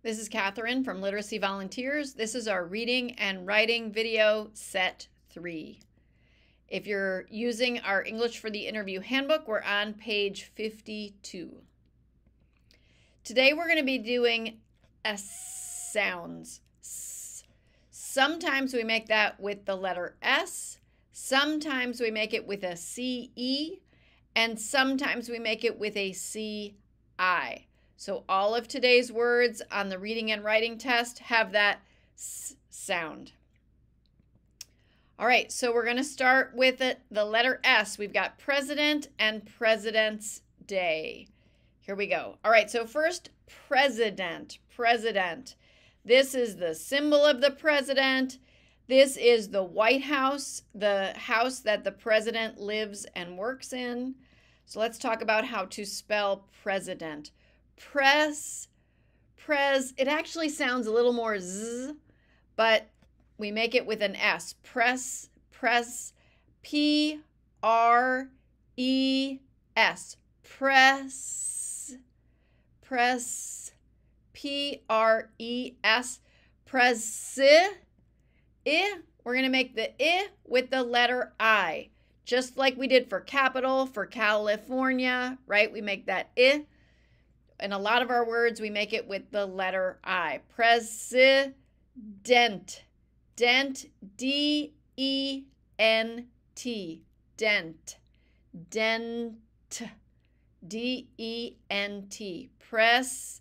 This is Catherine from Literacy Volunteers. This is our reading and writing video set 3. If you're using our English for the Interview handbook, we're on page 52. Today we're going to be doing S sounds. Sometimes we make that with the letter S, sometimes we make it with a CE, and sometimes we make it with a CI. So all of today's words on the reading and writing test have that S sound. All right, so we're going to start with the letter S. We've got President and President's Day. Here we go. All right, so first, President. President. This is the symbol of the president. This is the White House, the house that the president lives and works in. So let's talk about how to spell president. It actually sounds a little more Z, but we make it with an S. Press, P-R-E-S. Press, P-R-E-S. We're going to make the I with the letter I, just like we did for capital, for California, right? We make that I. In a lot of our words, we make it with the letter I. President. Dent. D-E-N-T. Dent. D-E-N-T. President.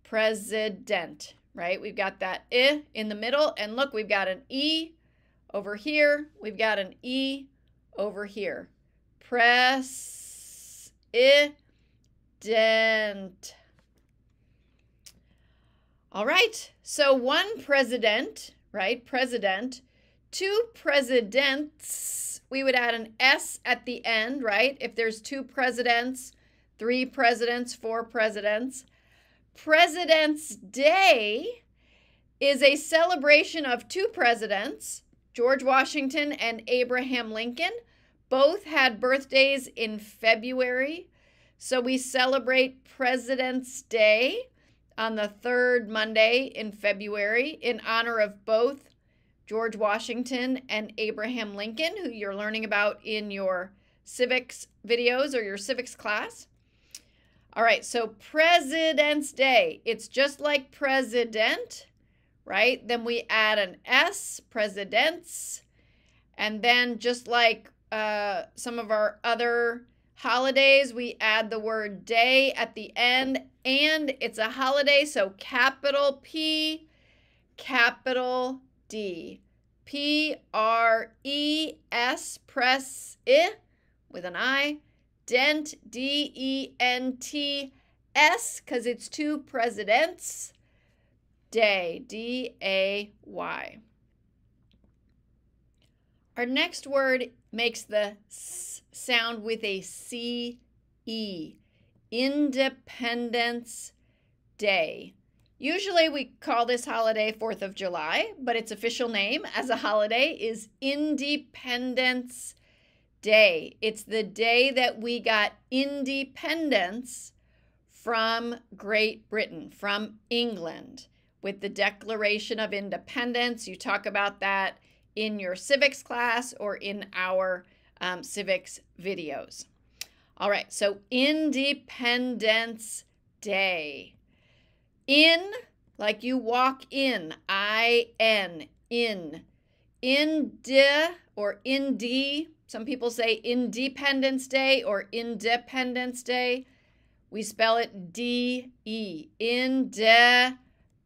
President, right? We've got that I in the middle, and look, we've got an E over here. We've got an E over here. President. All right, so one president, right? President. Two presidents. We would add an S at the end, right? If there's two presidents, three presidents, four presidents. President's Day is a celebration of two presidents, George Washington and Abraham Lincoln. Both had birthdays in February, so we celebrate President's Day on the third Monday in February in honor of both George Washington and Abraham Lincoln, who you're learning about in your civics videos or your civics class. All right, so President's Day, it's just like president, right? Then we add an S, presidents, and then just like some of our other holidays, we add the word day at the end, and it's a holiday, so capital P, capital D. P-R-E-S, press I with an I, dent, D-E-N-T-S, because it's two presidents, day, D-A-Y. Our next word makes the S sound with a C-E, Independence Day. Usually we call this holiday 4th of July, but its official name as a holiday is Independence Day. It's the day that we got independence from Great Britain, from England, with the Declaration of Independence. You talk about that in your civics class or in our civics videos. All right, so Independence Day. In, like you walk in, I-N, in. Indi or Indi, some people say Independence Day or Independence Day. We spell it D-E,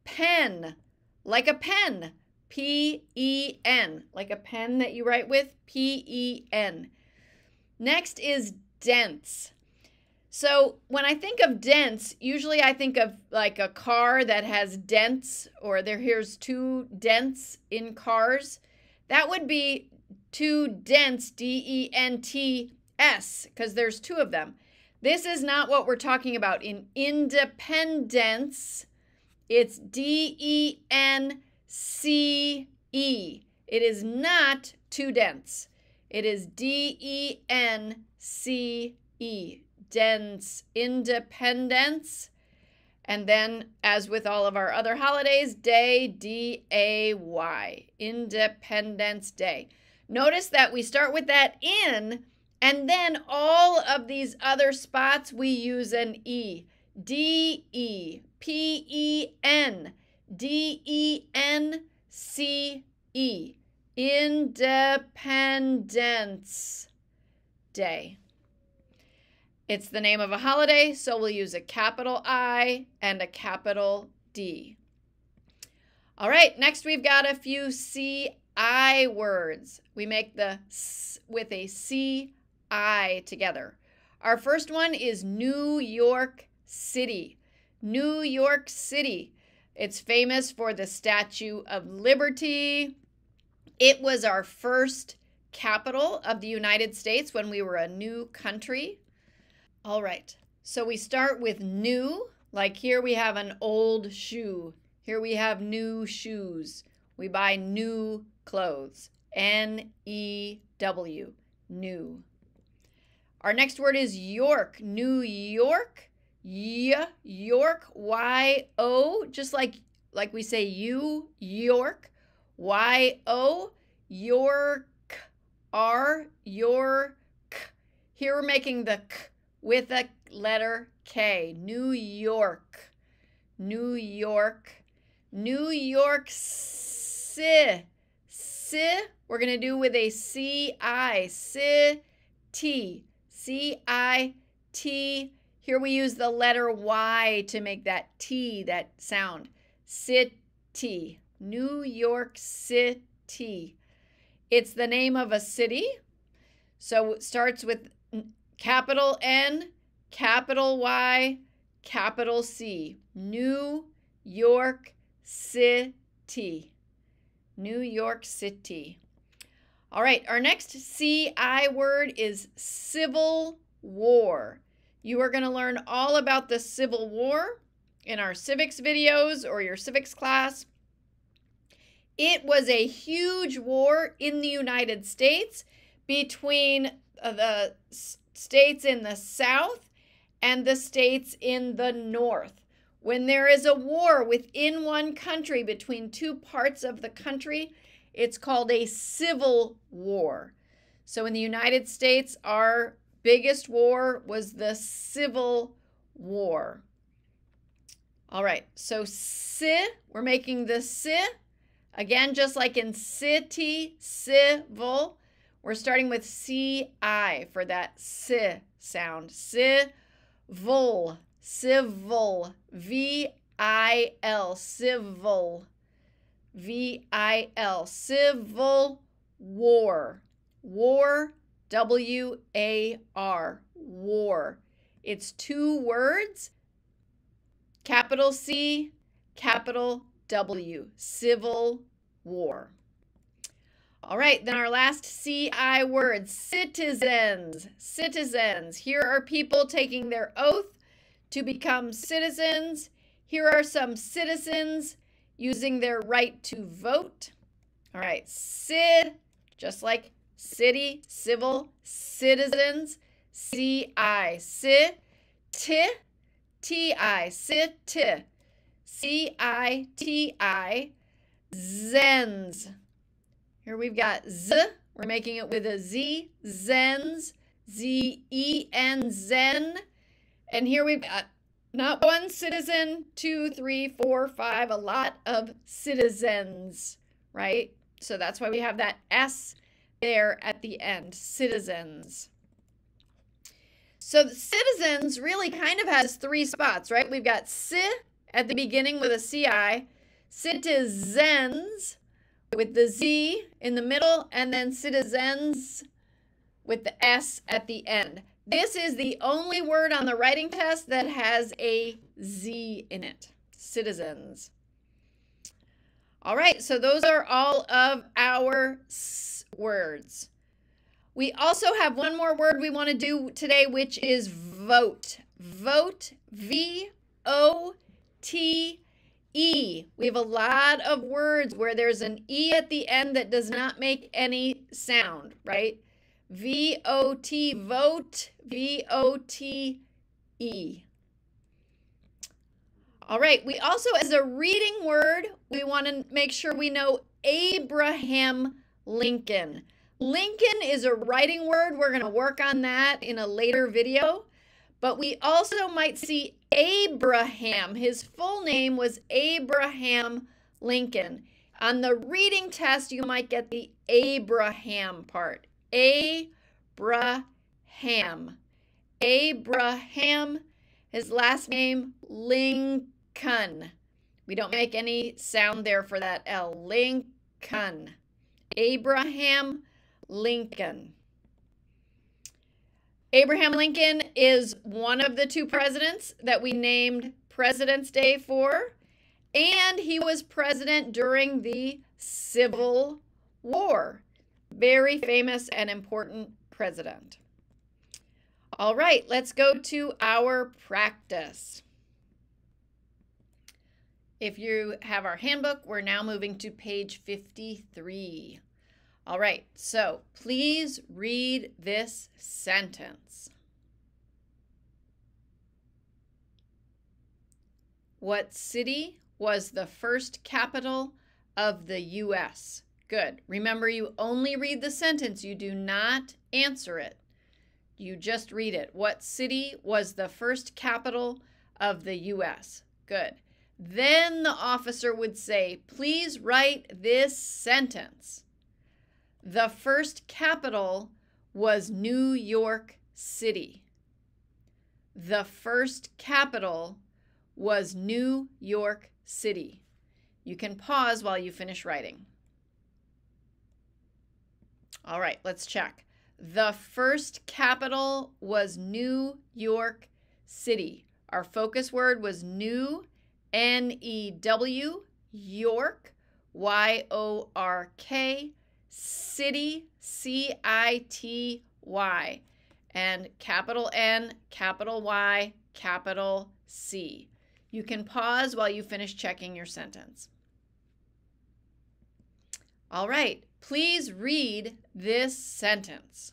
Pen, like a pen, P-E-N, like a pen that you write with, P-E-N. Next is dents. So when I think of dents, usually I think of like a car that has dents, or here's two dents in cars. That would be two dents, D-E-N-T-S, because there's two of them. This is not what we're talking about. In independence, it's D-E-N-C-E. It is not two dents. It is D-E-N-C-E. Dents, independence. And then, as with all of our other holidays, day, D-A-Y, Independence Day. Notice that we start with that in, and then all of these other spots we use an E. D-E-P-E-N, D-E-N-C-E, Independence Day. It's the name of a holiday, so we'll use a capital I and a capital D. All right, next we've got a few C-I words. We make the S with a C-I together. Our first one is New York City. New York City. It's famous for the Statue of Liberty. It was our first capital of the United States when we were a new country. All right, so we start with new, like here we have an old shoe. Here we have new shoes. We buy new clothes. N-E-W, new. Our next word is York. New York, York, Y-O, just like we say you, York, Y-O, York, R, York. Here we're making the K with a letter K. New York. New York. New York City. We're going to do with a C-I. City. C-I-T. Here we use the letter Y to make that T, that sound. City. New York City. It's the name of a city. So it starts with capital N, capital Y, capital C. New York City. New York City. All right, our next C-I word is Civil War. You are going to learn all about the Civil War in our civics videos or your civics class. It was a huge war in the United States between the states in the South and the states in the North. When there is a war within one country between two parts of the country, it's called a civil war. So in the United States, our biggest war was the Civil War. All right, so we're making the again, just like in city, civil. We're starting with C-I for that sound. Civil, civil, V-I-L, civil, V-I-L, Civil War, war, W-A-R, war. It's two words, capital C, capital W, Civil War. All right, then our last C-I word, citizens. Citizens. Here are people taking their oath to become citizens. Here are some citizens using their right to vote. All right, just like city, civil, citizens, C-I, T-I, C-I-T-I, zens. Here we've got Z, we're making it with a Z, zens, Z-E-N, zen. And here we've got not one citizen, 2, 3, 4, 5, a lot of citizens, right? So that's why we have that S there at the end, citizens. So the citizens really kind of has three spots, right? We've got at the beginning with a C-I, citizens with the Z in the middle, and then citizens with the S at the end. This is the only word on the writing test that has a Z in it, citizens. All right, so those are all of our words. We also have one more word we want to do today, which is vote. Vote, V-O-T-E. We have a lot of words where there's an E at the end that does not make any sound, right? V-O-T, vote, V-O-T-E. All right, we also, as a reading word, we want to make sure we know Abraham Lincoln. Lincoln is a writing word. We're going to work on that in a later video. But we also might see Abraham. His full name was Abraham Lincoln. On the reading test, you might get the Abraham part. Abraham. Abraham. His last name, Lincoln. We don't make any sound there for that L. Lincoln. Abraham Lincoln. Abraham Lincoln is one of the two presidents that we named President's Day for, and he was president during the Civil War. Very famous and important president. All right, let's go to our practice. If you have our handbook, we're now moving to page 53. All right, so please read this sentence. What city was the first capital of the U.S.? Good. Remember, you only read the sentence. You do not answer it. You just read it. What city was the first capital of the U.S.? Good. Then the officer would say, please write this sentence. The first capital was New York City. The first capital was New York City. You can pause while you finish writing. All right, let's check. The first capital was New York City. Our focus word was new, N-E-W, York, Y-O-R-K, city, C-I-T-Y, and capital N, capital Y, capital C. You can pause while you finish checking your sentence. All right, please read this sentence.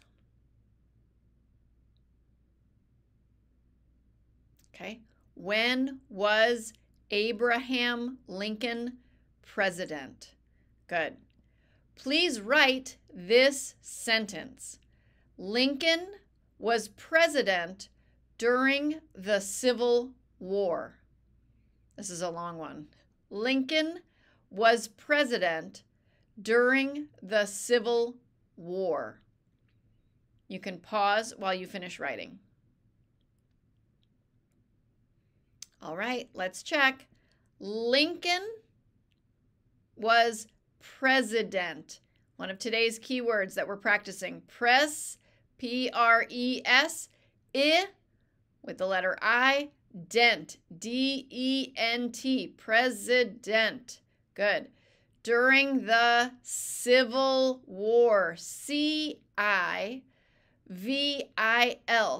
Okay, when was Abraham Lincoln president? Good. Please write this sentence. Lincoln was president during the Civil War. This is a long one. Lincoln was president during the Civil War. You can pause while you finish writing. All right, let's check. Lincoln was president. One of today's keywords that we're practicing. Press, P-R-E-S, I, with the letter I, dent, D-E-N-T, president. Good. During the Civil War, C-I-V-I-L,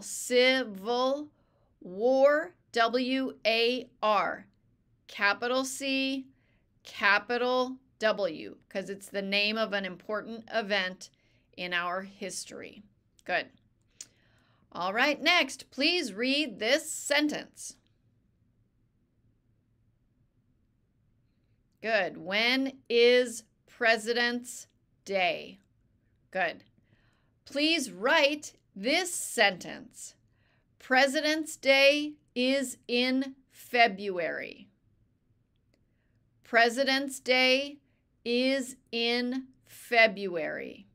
Civil War, W-A-R, capital C, capital W, because it's the name of an important event in our history. Good. All right, next, please read this sentence. Good. When is President's Day? Good. Please write this sentence. President's Day is in February. President's Day is in February.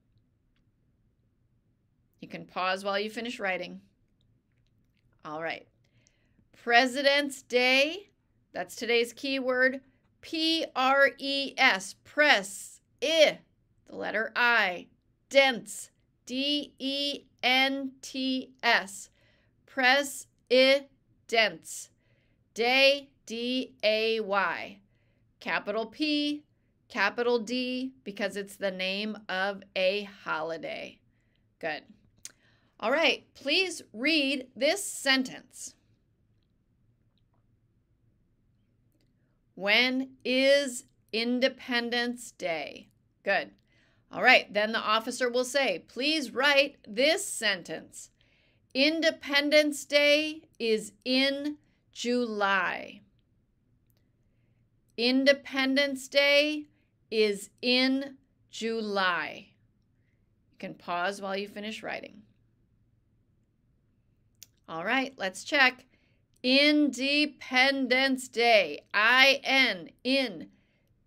You can pause while you finish writing. All right. President's Day, that's today's keyword, P-R-E-S, press, I, the letter I, dents, D-E-N-T-S, President's Day, D-A-Y, capital P, capital D, because it's the name of a holiday. Good. All right, please read this sentence. When is Independence Day? Good. All right, then the officer will say, please write this sentence. Independence Day is in July. Independence Day is in July. You can pause while you finish writing. All right, let's check. Independence Day. I-N, in,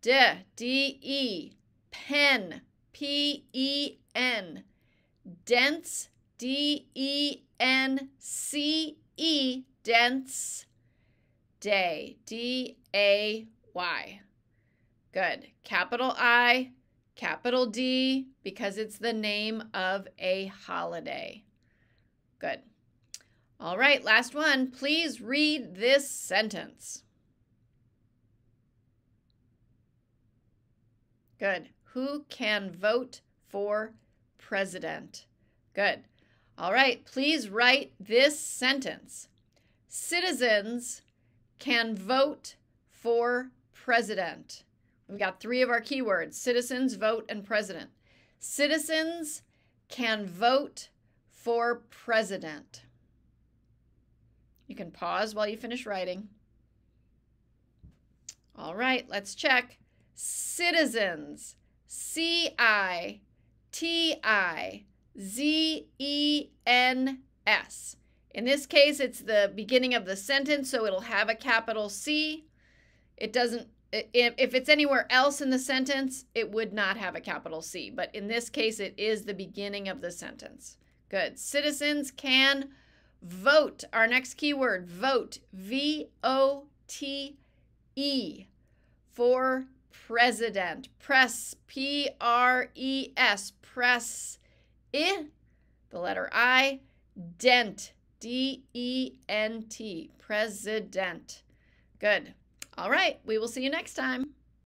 D-E, pen, P-E-N, dense, D-E-N-C-E, dense, day, D-A-Y. Good. Capital I, capital D, because it's the name of a holiday. Good. All right, last one. Please read this sentence. Good. Who can vote for president? Good. All right, please write this sentence. Citizens can vote for president. We've got 3 of our keywords: citizens, vote, and president. Citizens can vote for president. You can pause while you finish writing. All right, let's check. Citizens, C-I-T-I-Z-E-N-S. In this case, it's the beginning of the sentence, so it'll have a capital C. It doesn't, if it's anywhere else in the sentence, it would not have a capital C. But in this case, it is the beginning of the sentence. Good. Citizens can vote. Our next keyword, vote, V-O-T-E, for president. Press, P-R-E-S, press, I, the letter I, dent, D-E-N-T, president. Good. All right, we will see you next time.